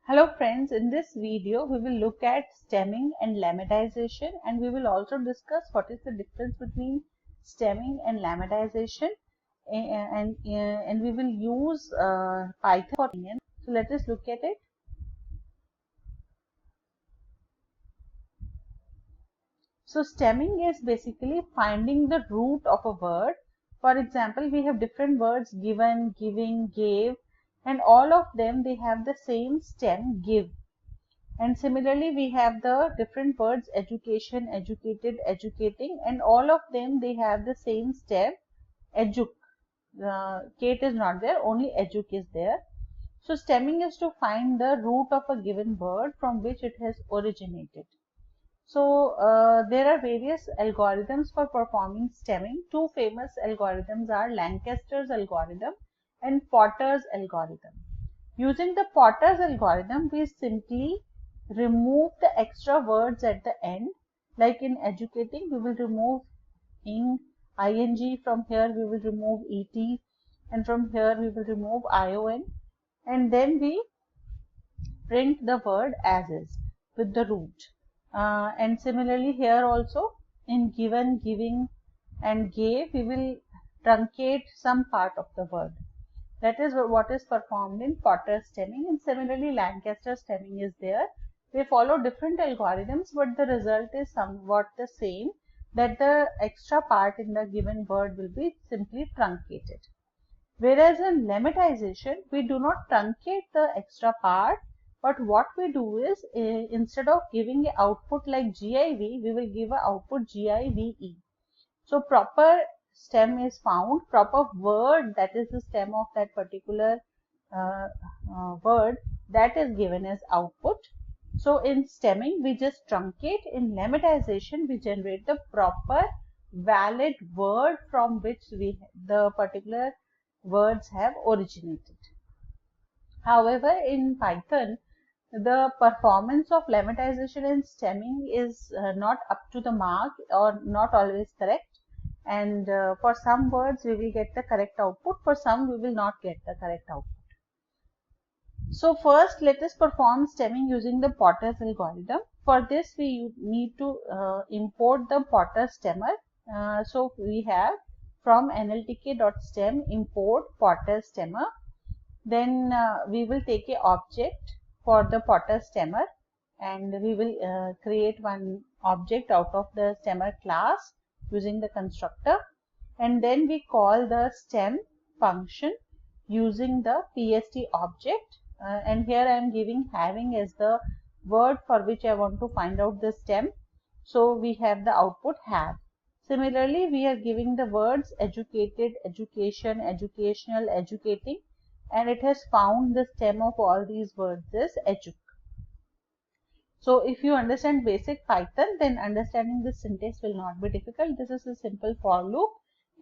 Hello friends, in this video we will look at stemming and lemmatization, and we will also discuss what is the difference between stemming and lemmatization, and we will use Python for it. So let us look at it. So stemming is basically finding the root of a word. For example, we have different words: given, giving, gave, and all of them they have the same stem, give. And similarly, we have the different words: education, educated, educating, and all of them they have the same stem, educ. Kate is not there, only educ is there. So stemming is to find the root of a given word from which it has originated. So there are various algorithms for performing stemming. Two famous algorithms are Lancaster's algorithm and Potter's algorithm. Using the Potter's algorithm, we simply remove the extra words at the end. Like in educating, we will remove ing, from here we will remove et, and from here we will remove ion, and then we print the word as is with the root. And similarly here also in given, giving, and gave, we will truncate some part of the word. That is what is performed in Potter's stemming, and similarly Lancaster stemming is there. They follow different algorithms, but the result is somewhat the same, that the extra part in the given word will be simply truncated. Whereas in lemmatization, we do not truncate the extra part, but what we do is, instead of giving an output like GIV, we will give an output GIVE. So proper stem is found, proper word, that is the stem of that particular word, that is given as output. So in stemming we just truncate, in lemmatization we generate the proper valid word from which the particular words have originated. However, in Python, the performance of lemmatization and stemming is not up to the mark or not always correct, and for some words we will get the correct output, for some we will not get the correct output. So first let us perform stemming using the Potter's algorithm. For this we need to import the Potter stemmer. So we have from nltk.stem import Potter stemmer. Then we will take a object for the Potter stemmer, and we will create one object out of the stemmer class using the constructor, and then we call the stem function using the pst object, and here I am giving having as the word for which I want to find out the stem. So we have the output have. Similarly, we are giving the words educated, education, educational, educating, and it has found the stem of all these words is educ. So if you understand basic Python, then understanding this syntax will not be difficult. This is a simple for loop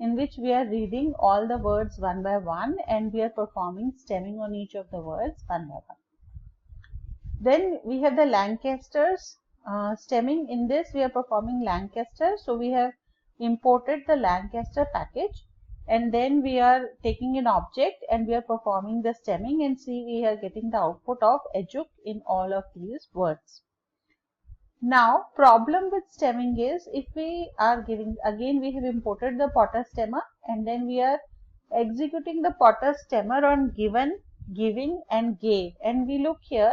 in which we are reading all the words one by one, and we are performing stemming on each of the words one by one. Then we have the Lancaster's stemming. In this we are performing Lancaster. So we have imported the Lancaster package, and then we are taking an object and we are performing the stemming, and see we are getting the output of educ in all of these words. Now problem with stemming is, if we are giving, again we have imported the Potter stemmer, and then we are executing the Potter stemmer on given, giving, and gave, and we look here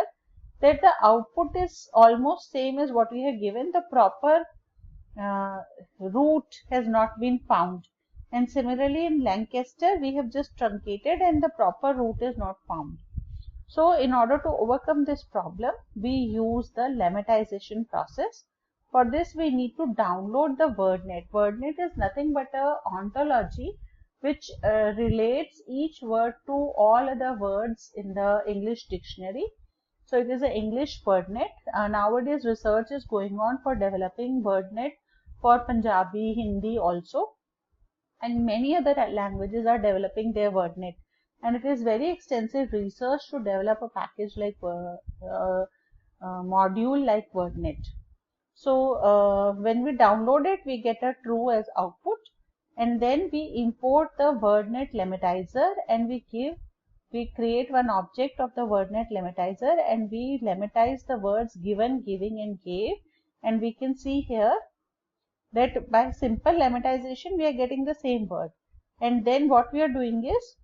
that the output is almost same as what we have given. The proper root has not been found, and similarly in Lancaster we have just truncated and the proper root is not found. So in order to overcome this problem, we use the lemmatization process. For this we need to download the WordNet. WordNet is nothing but a ontology which relates each word to all other words in the English dictionary. So it is an English WordNet. Nowadays research is going on for developing WordNet for Punjabi, Hindi also, and many other languages are developing their WordNet. And it is very extensive research to develop a package like module like WordNet. So when we download it, we get a true as output, and then we import the WordNet lemmatizer and we give we create one object of the WordNet lemmatizer and we lemmatize the words given, giving and gave, and we can see here that by simple lemmatization we are getting the same word. And then what we are doing is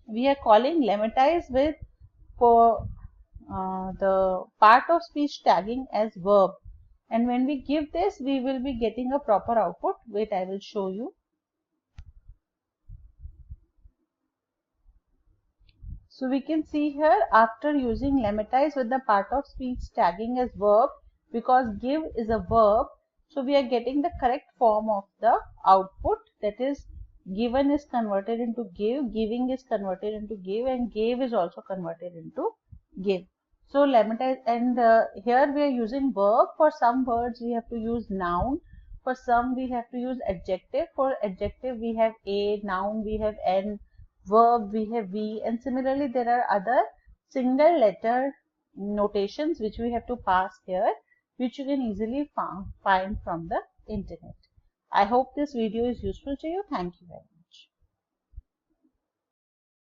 we are calling lemmatize with for the part of speech tagging as verb, and when we give this we will be getting a proper output. Wait, I will show you. So we can see here, after using lemmatize with the part of speech tagging as verb, because give is a verb, so we are getting the correct form of the output, that is given is converted into give, giving is converted into give, and gave is also converted into give. So lemmatize, and here we are using verb. For some words we have to use noun, for some we have to use adjective. For adjective we have a, noun we have n, verb we have v, and similarly there are other single letter notations which we have to pass here, which you can easily find from the internet. I hope this video is useful to you. Thank you very much.